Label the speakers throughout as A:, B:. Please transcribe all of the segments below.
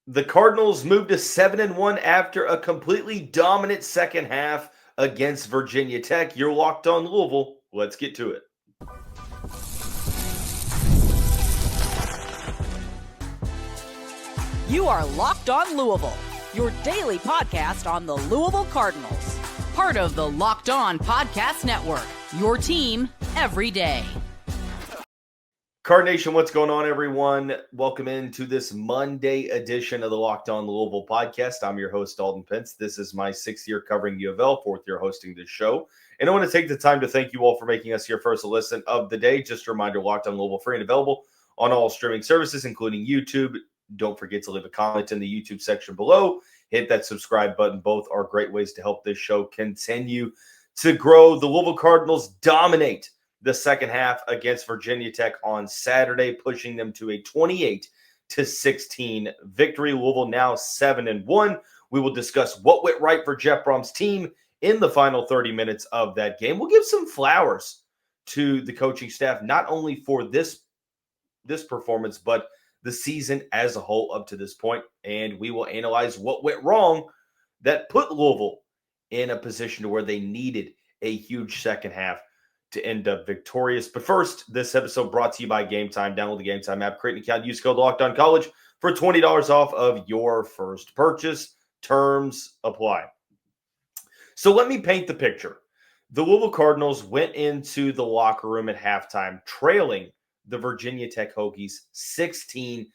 A: The Cardinals moved to 7-1 after a completely dominant second half against Virginia Tech. You're locked on Louisville. Let's get to it.
B: You are Locked On Louisville, your daily podcast on the Louisville Cardinals. Part of the Locked On Podcast Network, your team every day.
A: Card Nation, what's going on, everyone? Welcome into this Monday edition of the Locked On Louisville podcast. I'm your host, Dalton Pence. This is my sixth year covering U of L, fourth year hosting this show. And I want to take the time to thank you all for making us your first listen of the day. Just a reminder, Locked On Louisville, free and available on all streaming services, including YouTube. Don't forget to leave a comment in the YouTube section below. Hit that subscribe button. Both are great ways to help this show continue to grow. The Louisville Cardinals dominate the second half against Virginia Tech on Saturday, pushing them to a 28-16 victory. Louisville now 7-1. We will discuss what went right for Jeff Brohm's team in the final 30 minutes of that game. We'll give some flowers to the coaching staff, not only for this performance, but the season as a whole up to this point. And we will analyze what went wrong that put Louisville in a position to where they needed a huge second half to end up victorious. But first, this episode brought to you by Game Time. Download the Game Time app, create an account, use code LOCKEDONCollege for $20 off of your first purchase. Terms apply. So let me paint the picture. The Louisville Cardinals went into the locker room at halftime trailing the Virginia Tech Hokies 16-7.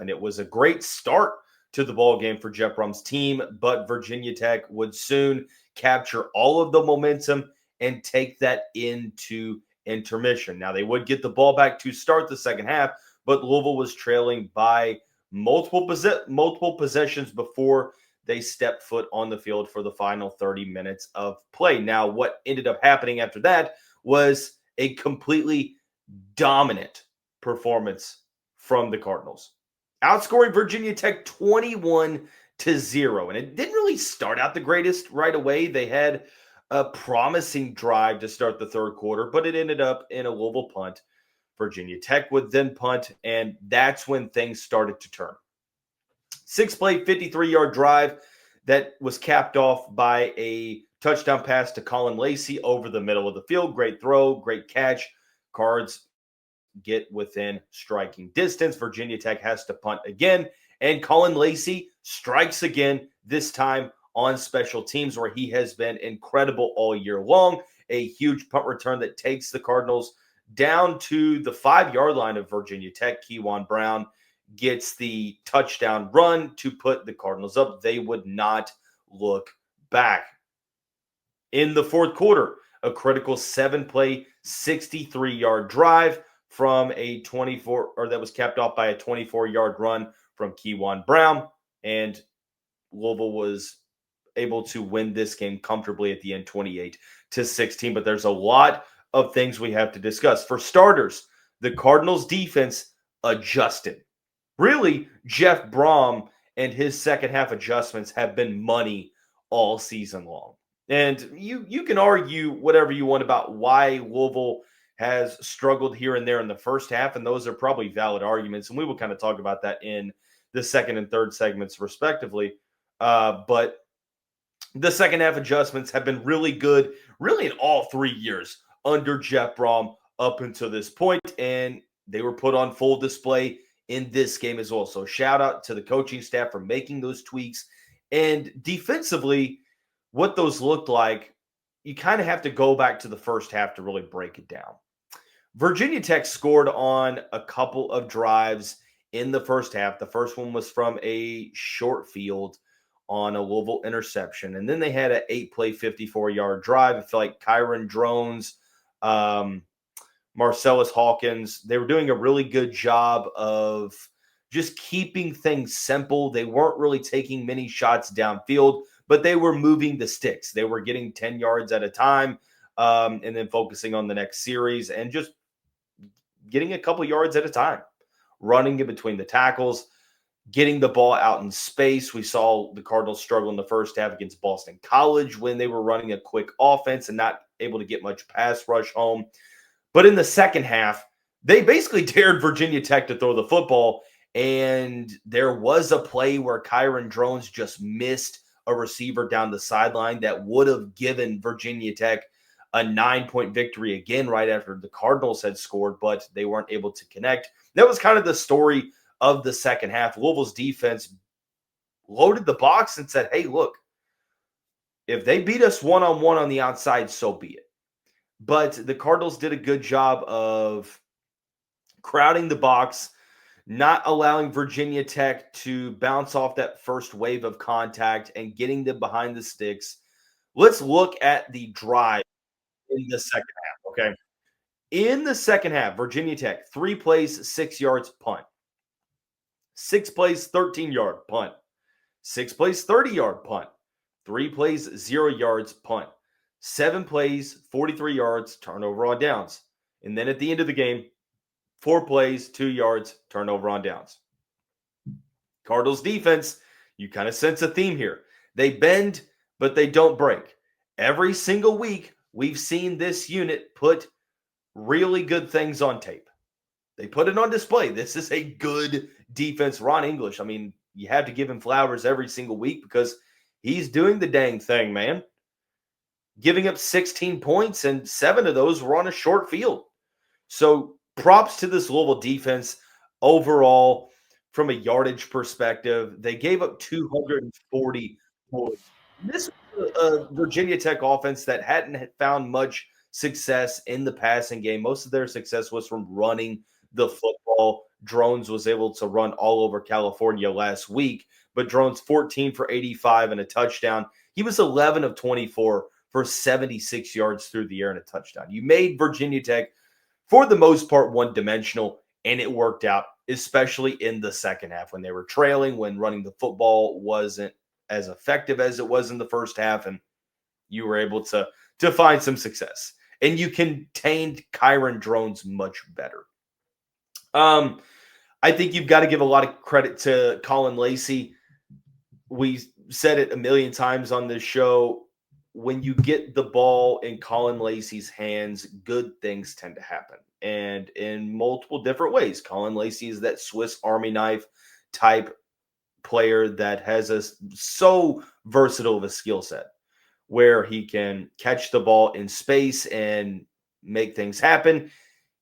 A: It was a great start to the ball game for Jeff Brohm's team, but Virginia Tech would soon capture all of the momentum and take that into intermission. Now, they would get the ball back to start the second half, but Louisville was trailing by multiple possessions before they stepped foot on the field for the final 30 minutes of play. Now, what ended up happening after that was a completely dominant performance from the Cardinals, outscoring Virginia Tech 21-0. And it didn't really start out the greatest right away. They had a promising drive to start the third quarter, but it ended up in a Louisville punt. Virginia Tech would then punt, and that's when things started to turn. 6-play, 53-yard drive that was capped off by a touchdown pass to Caullin Lacy over the middle of the field. Great throw, great catch. Cards get within striking distance. Virginia Tech has to punt again, and Caullin Lacy strikes again, this time on special teams, where he has been incredible all year long. A huge punt return that takes the Cardinals down to the 5-yard line of Virginia Tech. Keyjuan Brown gets the touchdown run to put the Cardinals up. They would not look back. In the fourth quarter, a critical 7-play, 63-yard drive from a 24, or that was capped off by a 24-yard run from Keyjuan Brown, and Louisville was able to win this game comfortably at the end, 28-16. But there's a lot of things we have to discuss. For starters, the Cardinals defense adjusted. Really, Jeff Brohm and his second half adjustments have been money all season long. And you can argue whatever you want about why Louisville has struggled here and there in the first half, and those are probably valid arguments, and we will kind of talk about that in the second and third segments respectively. But the second half adjustments have been really good, really in all 3 years under Jeff Brohm up until this point, and they were put on full display in this game as well. So shout out to the coaching staff for making those tweaks. And defensively, what those looked like, you kind of have to go back to the first half to really break it down. Virginia Tech scored on a couple of drives in the first half. The first one was from a short field on a Louisville interception. And then they had an 8-play, 54-yard drive. I feel like Kyron Drones, Marcellus Hawkins, they were doing a really good job of just keeping things simple. They weren't really taking many shots downfield, but they were moving the sticks. They were getting 10 yards at a time and then focusing on the next series and just getting a couple yards at a time, running in between the tackles, getting the ball out in space. We saw the Cardinals struggle in the first half against Boston College when they were running a quick offense and not able to get much pass rush home. But in the second half, they basically dared Virginia Tech to throw the football, And there was a play where Keyjuan Brown just missed a receiver down the sideline that would have given Virginia Tech a 9-point victory again right after the Cardinals had scored, but they weren't able to connect. That was kind of the story of the second half. Louisville's defense loaded the box and said, hey, look, if they beat us one-on-one on the outside, so be it. But the Cardinals did a good job of crowding the box, not allowing Virginia Tech to bounce off that first wave of contact and getting them behind the sticks. Let's look at the drive in the second half, okay? In the second half, Virginia Tech, 3 plays, 6 yards, punt. 6 plays, 13-yard, punt. 6 plays, 30-yard, punt. 3 plays, 0 yards, punt. 7 plays, 43 yards, turnover on downs. And then at the end of the game, 4 plays, 2 yards, turnover on downs. Cardinals defense, you kind of sense a theme here. They bend, but they don't break. Every single week, we've seen this unit put really good things on tape. They put it on display. This is a good defense. Ron English, I mean, you have to give him flowers every single week because he's doing the dang thing, man. Giving up 16 points, and 7 of those were on a short field. So props to this Louisville defense overall from a yardage perspective. They gave up 240 points. This was a Virginia Tech offense that hadn't found much success in the passing game. Most of their success was from running the football. Drones was able to run all over California last week, but Drones 14 for 85 and a touchdown. He was 11 of 24 for 76 yards through the air and a touchdown. You made Virginia Tech, for the most part, one-dimensional, and it worked out, especially in the second half when they were trailing, when running the football wasn't as effective as it was in the first half, and you were able to find some success. And you contained Keyjuan Brown much better. I think you've got to give a lot of credit to Caullin Lacy. We said it a million times on this show. When you get the ball in Caullin Lacy's hands, good things tend to happen. And in multiple different ways. Caullin Lacy is that Swiss Army knife type player that has so versatile of a skill set where he can catch the ball in space and make things happen.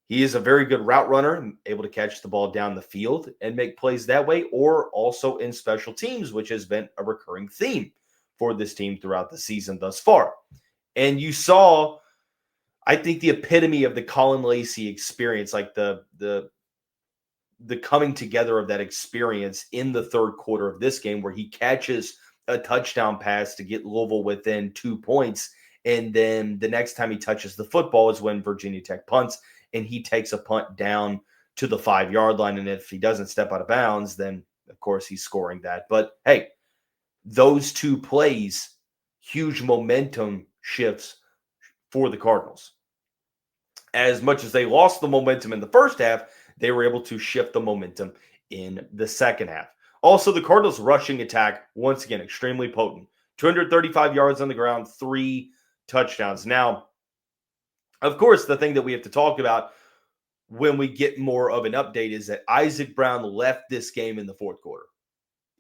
A: He is a very good route runner, able to catch the ball down the field and make plays that way, or also in special teams, which has been a recurring theme for this team throughout the season thus far. And you saw, I think, the epitome of the Caullin Lacy experience, like the coming together of that experience in the third quarter of this game, where he catches a touchdown pass to get Louisville within 2 points. And then the next time he touches the football is when Virginia Tech punts, and he takes a punt down to the 5-yard line. And if he doesn't step out of bounds, then, of course, he's scoring that. But, hey, those 2 plays, huge momentum shifts for the Cardinals. As much as they lost the momentum in the first half, they were able to shift the momentum in the second half. Also, the Cardinals' rushing attack, once again, extremely potent. 235 yards on the ground, 3 touchdowns. Now, of course, the thing that we have to talk about when we get more of an update is that Isaac Brown left this game in the fourth quarter.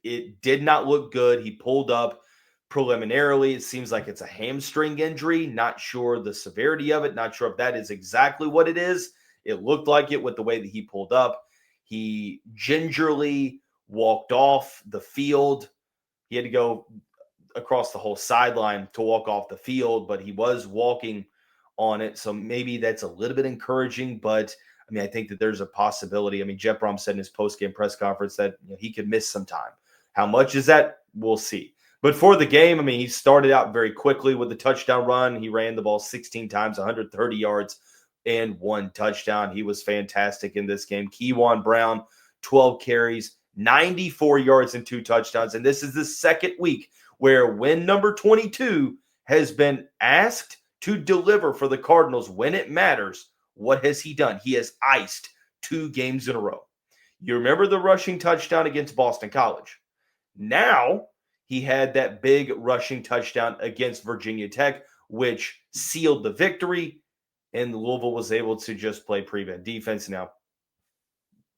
A: It did not look good. He pulled up preliminarily. It seems like it's a hamstring injury. Not sure the severity of it. Not sure if that is exactly what it is. It looked like it with the way that he pulled up. He gingerly walked off the field. He had to go across the whole sideline to walk off the field, but he was walking on it. So maybe that's a little bit encouraging, but I mean, I think that there's a possibility. I mean, Jeff Brohm said in his post-game press conference that he could miss some time. How much is that? We'll see. But for the game, I mean, he started out very quickly with the touchdown run. He ran the ball 16 times, 130 yards, and 1 touchdown. He was fantastic in this game. Keyjuan Brown, 12 carries, 94 yards, and 2 touchdowns. And this is the second week where win number 22 has been asked to deliver for the Cardinals when it matters. What has he done? He has iced 2 games in a row. You remember the rushing touchdown against Boston College. Now he had that big rushing touchdown against Virginia Tech, which sealed the victory, and Louisville was able to just play prevent defense. Now,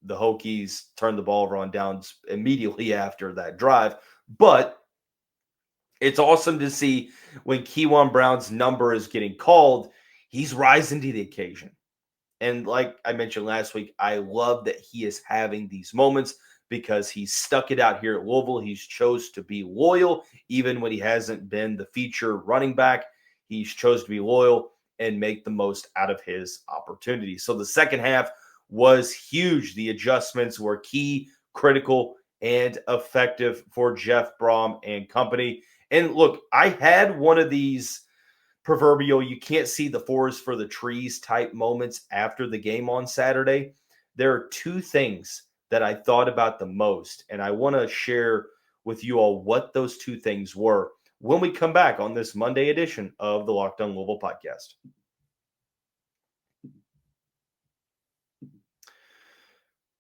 A: the Hokies turned the ball over on downs immediately after that drive. But it's awesome to see when Keyjuan Brown's number is getting called, he's rising to the occasion. And like I mentioned last week, I love that he is having these moments because he's stuck it out here at Louisville. He's chose to be loyal, even when he hasn't been the feature running back. He's chose to be loyal and make the most out of his opportunity. So the second half was huge. The adjustments were key, critical, and effective for Jeff Brohm and company. And look, I had one of these proverbial you can't see the forest for the trees type moments after the game on Saturday. There are two things that I thought about the most, and I want to share with you all what those two things were when we come back on this Monday edition of the Locked On Louisville podcast.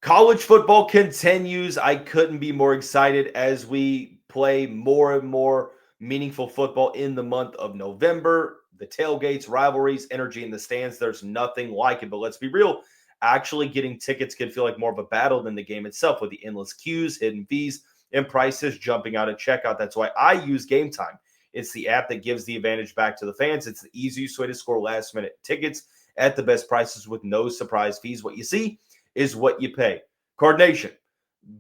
A: College football continues. I couldn't be more excited as we play more and more meaningful football in the month of November. The tailgates, rivalries, energy in the stands, there's nothing like it. But let's be real, actually getting tickets can feel like more of a battle than the game itself with the endless queues, hidden fees, and prices jumping out at checkout. That's why I use Game Time. It's the app that gives the advantage back to the fans. It's the easiest way to score last-minute tickets at the best prices with no surprise fees. What you see is what you pay. Card Nation,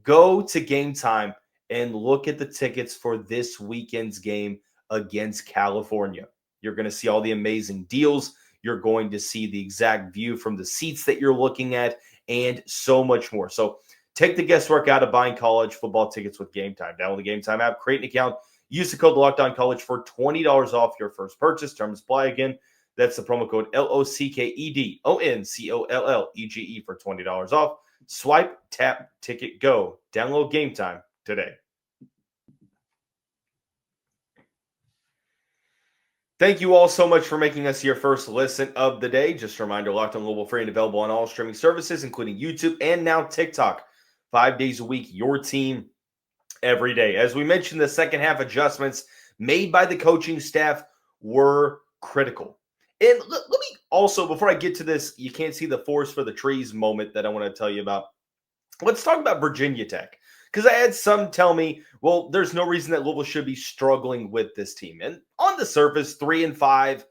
A: go to Game Time and look at the tickets for this weekend's game against California. You're going to see all the amazing deals. You're going to see the exact view from the seats that you're looking at and so much more. So take the guesswork out of buying college football tickets with Game Time. Download the Game Time app, create an account, use the code LOCKEDONCollege for $20 off your first purchase. Terms apply again. That's the promo code LOCKEDONCOLLEGE for $20 off. Swipe, tap, ticket, go. Download Game Time today. Thank you all so much for making us your first listen of the day. Just a reminder, Locked On Louisville free and available on all streaming services, including YouTube and now TikTok. 5 days a week, your team every day. As we mentioned, the second half adjustments made by the coaching staff were critical. And let me also, before I get to this, you can't see the forest for the trees moment that I want to tell you about. Let's talk about Virginia Tech. Because I had some tell me, well, there's no reason that Louisville should be struggling with this team. And on the surface, 3-5,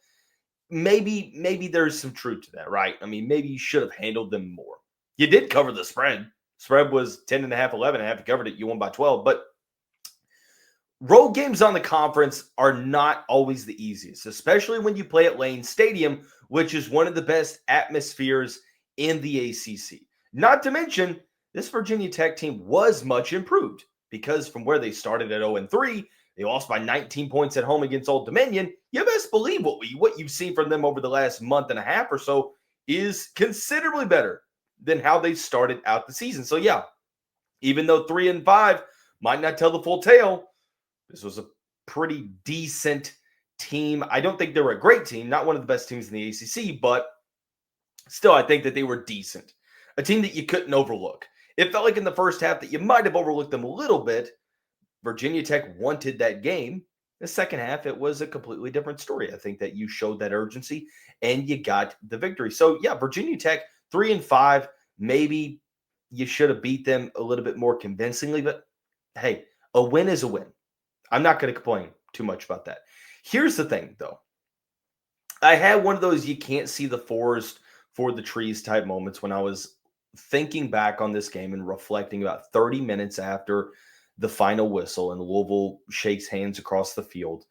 A: maybe there's some truth to that, right? I mean, maybe you should have handled them more. You did cover the spread. Spread was 10.5, 11.5. You covered it. You won by 12. But road games on the conference are not always the easiest, especially when you play at Lane Stadium, which is one of the best atmospheres in the ACC. Not to mention, this Virginia Tech team was much improved because from where they started at 0-3, they lost by 19 points at home against Old Dominion. You best believe what you've seen from them over the last month and a half or so is considerably better than how they started out the season. So yeah, even though 3-5 might not tell the full tale, this was a pretty decent team. I don't think they were a great team, not one of the best teams in the ACC, but still I think that they were decent. A team that you couldn't overlook. It felt like in the first half that you might have overlooked them a little bit. Virginia Tech wanted that game. The second half, it was a completely different story. I think that you showed that urgency and you got the victory. So, yeah, Virginia Tech, 3-5. Maybe you should have beat them a little bit more convincingly. But, hey, a win is a win. I'm not going to complain too much about that. Here's the thing, though. I had one of those you can't see the forest for the trees type moments when I was thinking back on this game and reflecting about 30 minutes after the final whistle and Louisville shakes hands across the field.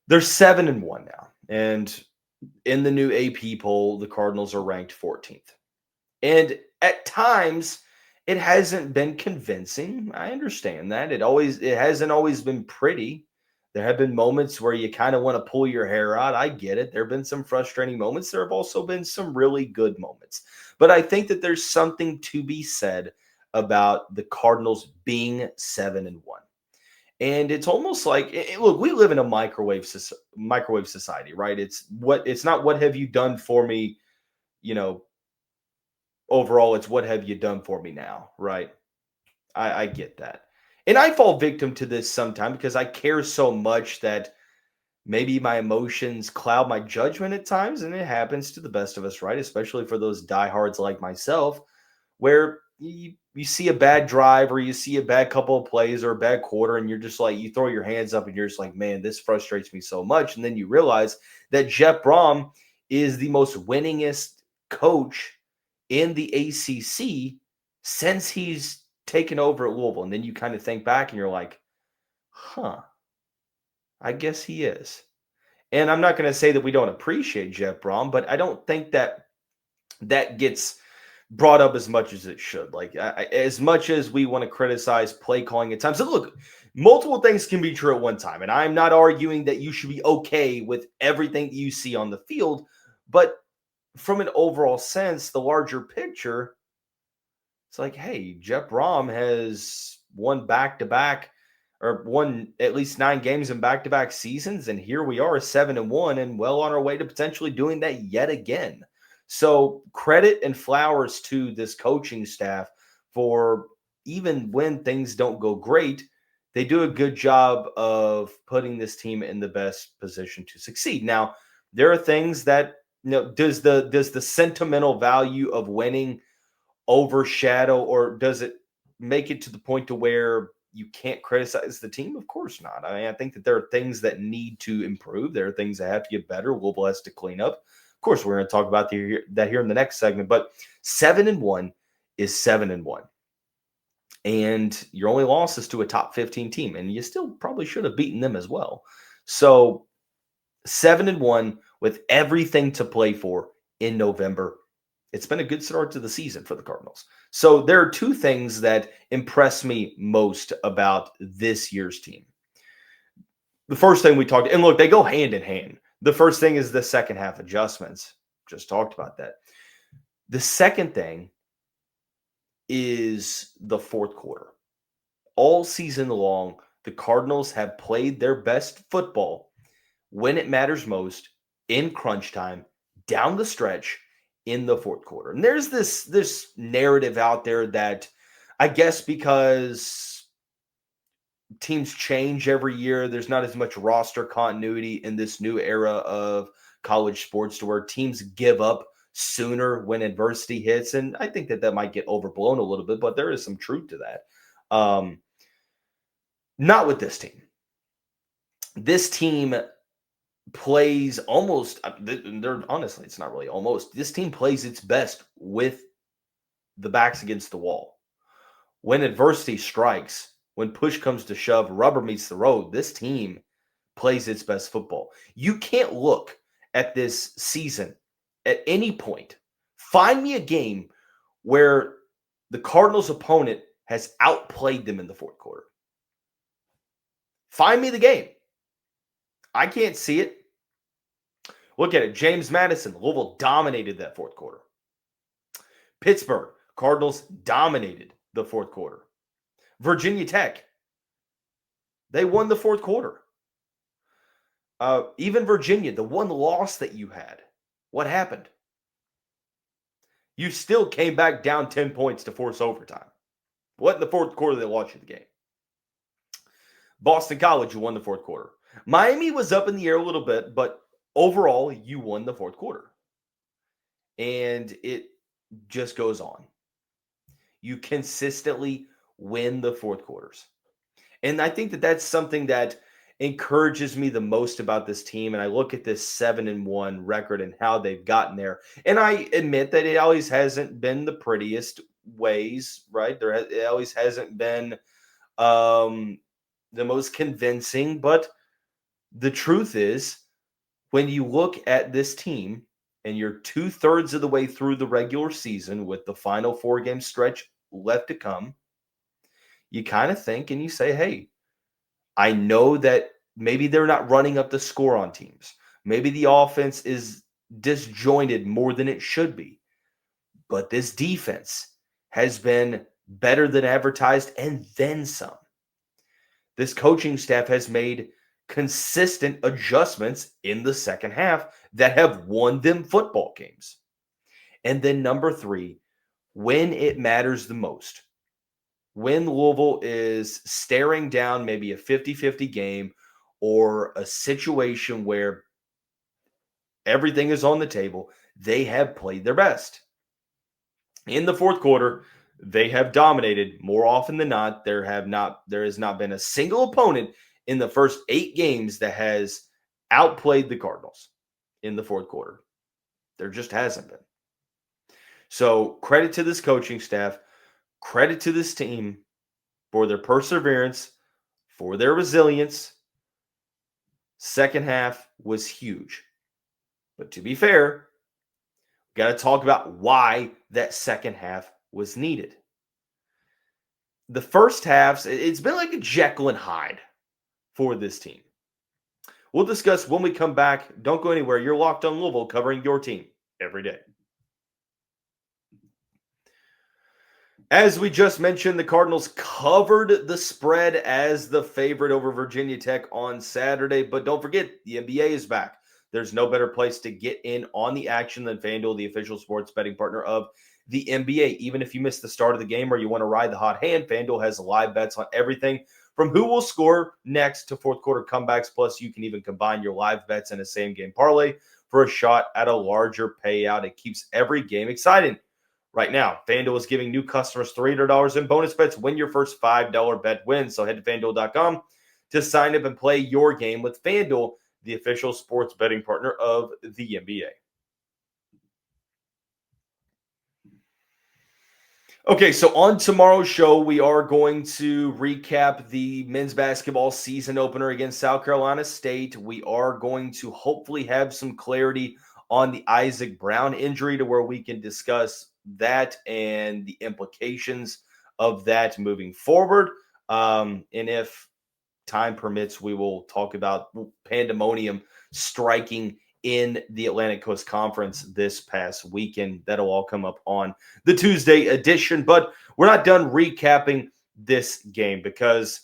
A: They're 7-1 now. And in the new AP poll, the Cardinals are ranked 14th. And at times, it hasn't been convincing. I understand that. It hasn't always been pretty. There have been moments where you kind of want to pull your hair out. I get it. There have been some frustrating moments. There have also been some really good moments. But I think that there's something to be said about the Cardinals being 7-1. And it's almost like, look, we live in a microwave society, right? It's not what have you done for me, overall, it's what have you done for me now, right? I get that. And I fall victim to this sometimes because I care so much that maybe my emotions cloud my judgment at times, and it happens to the best of us, right? Especially for those diehards like myself, where, you see a bad drive or you see a bad couple of plays or a bad quarter, and you're just like, you throw your hands up and you're just like, man, this frustrates me so much. And then you realize that Jeff Brohm is the most winningest coach in the ACC since he's taken over at Louisville. And then you kind of think back and you're like, huh, I guess he is. And I'm not going to say that we don't appreciate Jeff Brohm, but I don't think that gets brought up as much as it should. Like, as much as we want to criticize play calling at times. So look, multiple things can be true at one time. And I'm not arguing that you should be okay with everything that you see on the field. But from an overall sense, the larger picture, it's like, hey, Jeff Brohm has won back-to-back or won at least 9 games in back-to-back seasons. And here we are 7-1 and well on our way to potentially doing that yet again. So credit and flowers to this coaching staff for, even when things don't go great, they do a good job of putting this team in the best position to succeed. Now, there are things that, does the sentimental value of winning overshadow, or does it make it to the point to where you can't criticize the team? Of course not. I mean, I think that there are things that need to improve. There are things that have to get better. Louisville has to clean up. Of course, we're going to talk about that here in the next segment. But 7-1 is 7-1. And your only loss is to a top 15 team. And you still probably should have beaten them as well. So 7-1 with everything to play for in November. It's been a good start to the season for the Cardinals. So there are 2 things that impress me most about this year's team. The first thing we talked, and look, they go hand in hand. The first thing is the second half adjustments. Just talked about that. The second thing is the fourth quarter. All season long, the Cardinals have played their best football when it matters most, in crunch time, down the stretch, in the fourth quarter. And there's this narrative out there that, I guess because teams change every year, there's not as much roster continuity in this new era of college sports to where teams give up sooner when adversity hits. And I think that might get overblown a little bit, but there is some truth to that. Not with this team. This team plays almost, honestly, it's not really almost. This team plays its best with the backs against the wall. When adversity strikes, when push comes to shove, rubber meets the road, this team plays its best football. You can't look at this season at any point. Find me a game where the Cardinals' opponent has outplayed them in the fourth quarter. Find me the game. I can't see it. Look at it. James Madison, Louisville dominated that fourth quarter. Pittsburgh, Cardinals dominated the fourth quarter. Virginia Tech, they won the fourth quarter. Even Virginia, the one loss that you had, what happened? You still came back down 10 points to force overtime. What in the fourth quarter they lost you the game? Boston College, you won the fourth quarter. Miami was up in the air a little bit, but overall, you won the fourth quarter. And it just goes on. You consistently win the fourth quarters. And I think that that's something that encourages me the most about this team. And I look at this 7-1 record and how they've gotten there. And I admit that it always hasn't been the prettiest ways, right? It always hasn't been the most convincing. But the truth is, when you look at this team and you're 2/3 of the way through the regular season with the final 4-game stretch left to come, you kind of think and you say, hey, I know that maybe they're not running up the score on teams. Maybe the offense is disjointed more than it should be. But this defense has been better than advertised and then some. This coaching staff has made consistent adjustments in the second half that have won them football games. And then number 3, when it matters the most, when Louisville is staring down maybe a 50-50 game or a situation where everything is on the table, they have played their best. In the fourth quarter, They have dominated more often than not. There has not been a single opponent in the first 8 games that has outplayed the Cardinals in the fourth quarter. There just hasn't been. So credit to this coaching staff, credit to this team for their perseverance, for their resilience. Second half was huge. But to be fair, we got to talk about why that second half was needed. The first half, it's been like a Jekyll and Hyde for this team. We'll discuss when we come back. Don't go anywhere. You're Locked on Louisville, covering your team every day. As we just mentioned, the Cardinals covered the spread as the favorite over Virginia Tech on Saturday. But don't forget, the NBA is back. There's no better place to get in on the action than FanDuel, the official sports betting partner of the NBA. Even if you missed the start of the game or you want to ride the hot hand, FanDuel has live bets on everything from who will score next to fourth quarter comebacks. Plus, you can even combine your live bets in a same-game parlay for a shot at a larger payout. It keeps every game exciting. Right now, FanDuel is giving new customers $300 in bonus bets when your first $5 bet wins. So head to FanDuel.com to sign up and play your game with FanDuel, the official sports betting partner of the NBA. Okay, so on tomorrow's show, we are going to recap the men's basketball season opener against South Carolina State. We are going to hopefully have some clarity on the Isaac Brown injury to where we can discuss that and the implications of that moving forward. And if time permits, we will talk about pandemonium striking in the Atlantic Coast Conference this past weekend. That'll all come up on the Tuesday edition. But we're not done recapping this game, because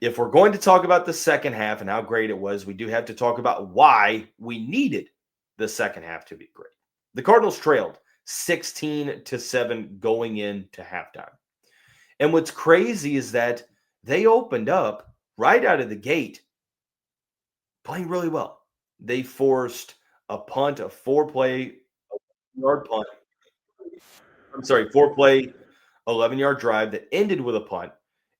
A: if we're going to talk about the second half and how great it was, we do have to talk about why we needed the second half to be great. The Cardinals trailed 16-7 going into halftime. And what's crazy is that they opened up right out of the gate playing really well. They forced a punt, a 4-play 11-yard punt. 4-play 11-yard drive that ended with a punt.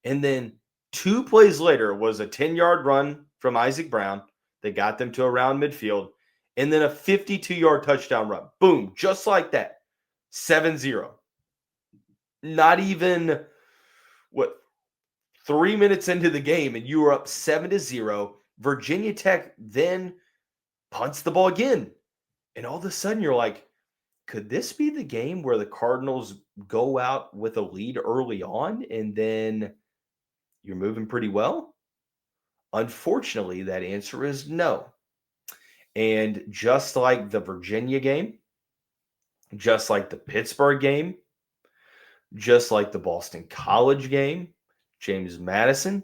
A: And then 2 plays later was a 10-yard run from Isaac Brown that got them to around midfield. And then a 52-yard touchdown run. Boom, just like that. 7-0. Not even, 3 minutes into the game, and you were up 7-0. Virginia Tech then punts the ball again. And all of a sudden, you're like, could this be the game where the Cardinals go out with a lead early on and then you're moving pretty well? Unfortunately, that answer is no. And just like the Virginia game, just like the Pittsburgh game, just like the Boston College game, James Madison,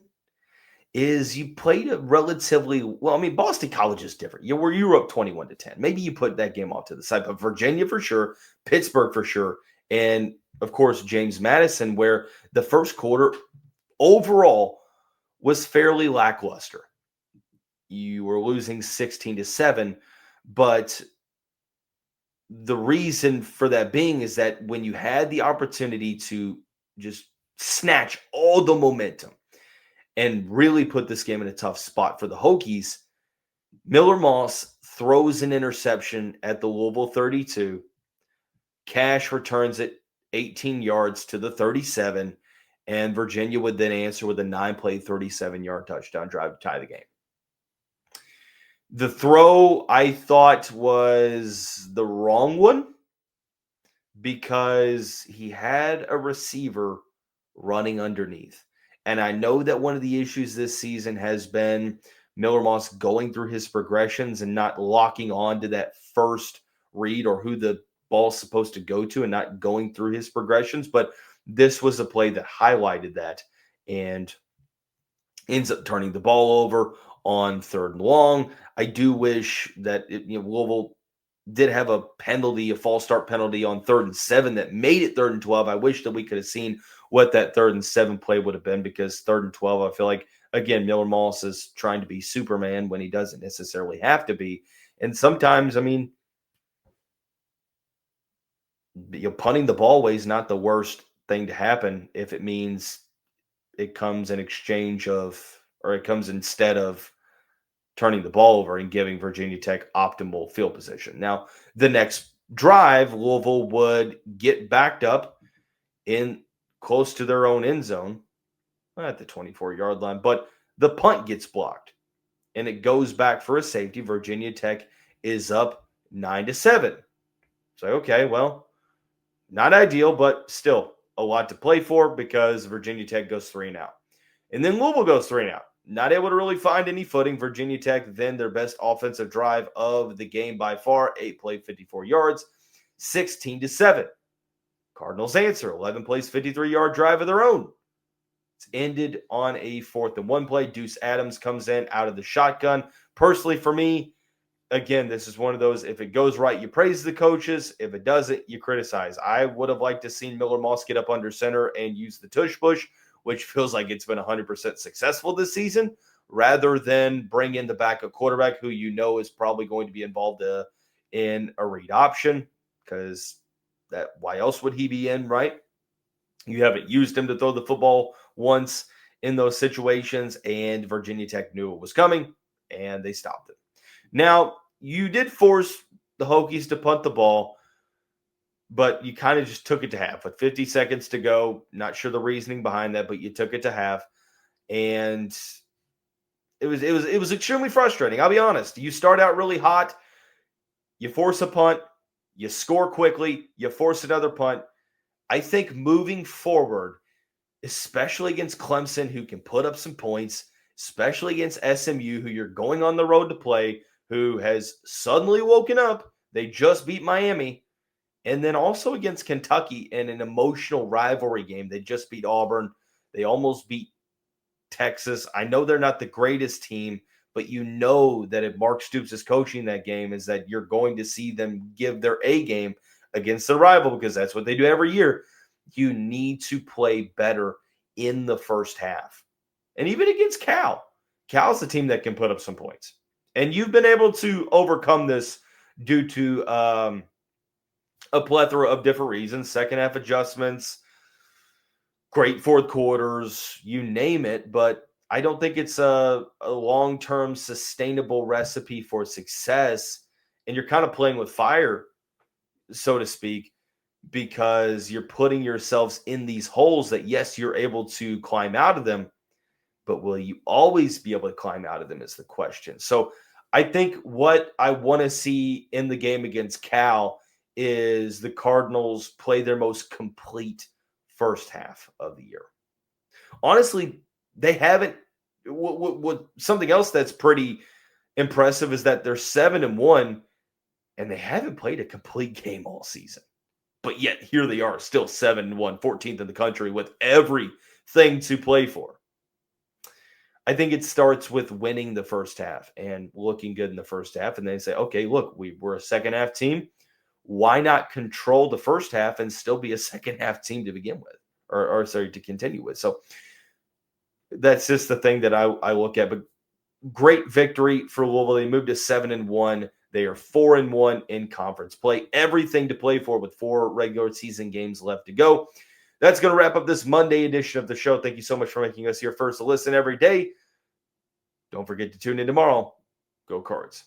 A: is you played a relatively well. I mean, Boston College is different. You were up 21-10. Maybe you put that game off to the side, but Virginia for sure, Pittsburgh for sure, and of course James Madison, where the first quarter overall was fairly lackluster. You were losing 16-7, but the reason for that being is that when you had the opportunity to just snatch all the momentum and really put this game in a tough spot for the Hokies, Miller Moss throws an interception at the Louisville 32. Cash returns it 18 yards to the 37, and Virginia would then answer with a 9-play, 37-yard touchdown drive to tie the game. The throw, I thought, was the wrong one because he had a receiver running underneath. And I know that one of the issues this season has been Miller Moss going through his progressions and not locking on to that first read or who the ball's supposed to go to and not going through his progressions. But this was a play that highlighted that and ends up turning the ball over on 3rd and long. I do wish that Louisville did have a penalty, a false start penalty on 3rd and 7 that made it 3rd and 12. I wish that we could have seen what that 3rd and 7 play would have been, because 3rd and 12, I feel like, again, Miller Moss is trying to be Superman when he doesn't necessarily have to be. And sometimes, I mean, punting the ball away is not the worst thing to happen if it means it comes in exchange of, or it comes instead of turning the ball over and giving Virginia Tech optimal field position. Now, the next drive, Louisville would get backed up in close to their own end zone at the 24-yard line, but the punt gets blocked and it goes back for a safety. Virginia Tech is up 9-7. So, okay, well, not ideal, but still a lot to play for because Virginia Tech goes 3 and out. And then Louisville goes 3 and out. Not able to really find any footing. Virginia Tech, then their best offensive drive of the game by far, 8 play, 54 yards, 16-7. Cardinals answer, 11 plays, 53-yard drive of their own. It's ended on a 4th and 1 play. Deuce Adams comes in out of the shotgun. Personally, for me, again, this is one of those, if it goes right, you praise the coaches. If it doesn't, you criticize. I would have liked to see Miller Moss get up under center and use the tush push, which feels like it's been 100% successful this season, rather than bring in the backup quarterback who you know is probably going to be involved in a read option, because why else would he be in, right? You haven't used him to throw the football once in those situations, and Virginia Tech knew it was coming, and they stopped it. Now, you did force the Hokies to punt the ball, but you kind of just took it to half with 50 seconds to go. Not sure the reasoning behind that, but you took it to half, and it was extremely frustrating. I'll be honest. You start out really hot, you force a punt, you score quickly, you force another punt. I think moving forward, especially against Clemson, who can put up some points, especially against SMU, who you're going on the road to play, who has suddenly woken up. They just beat Miami. And then also against Kentucky in an emotional rivalry game. They just beat Auburn. They almost beat Texas. I know they're not the greatest team, but you know that if Mark Stoops is coaching that game, is that you're going to see them give their A game against the rival, because that's what they do every year. You need to play better in the first half. And even against Cal. Cal's the team that can put up some points. And you've been able to overcome this due to a plethora of different reasons, second half adjustments, great fourth quarters, you name it. But I don't think it's a long-term sustainable recipe for success. And you're kind of playing with fire, so to speak, because you're putting yourselves in these holes that, yes, you're able to climb out of them, but will you always be able to climb out of them is the question. So I think what I want to see in the game against Cal is the Cardinals play their most complete first half of the year. Honestly, they haven't. Something else that's pretty impressive is that they're 7-1, and they haven't played a complete game all season. But yet here they are, still 7-1, 14th in the country with everything to play for. I think it starts with winning the first half and looking good in the first half. And they say, okay, look, we're a second half team. Why not control the first half and still be a second half team to begin with, or to continue with? So that's just the thing that I look at. But great victory for Louisville. They moved to 7-1. They are 4-1 in conference play. Everything to play for with 4 regular season games left to go. That's going to wrap up this Monday edition of the show. Thank you so much for making us your first to listen every day. Don't forget to tune in tomorrow. Go Cards.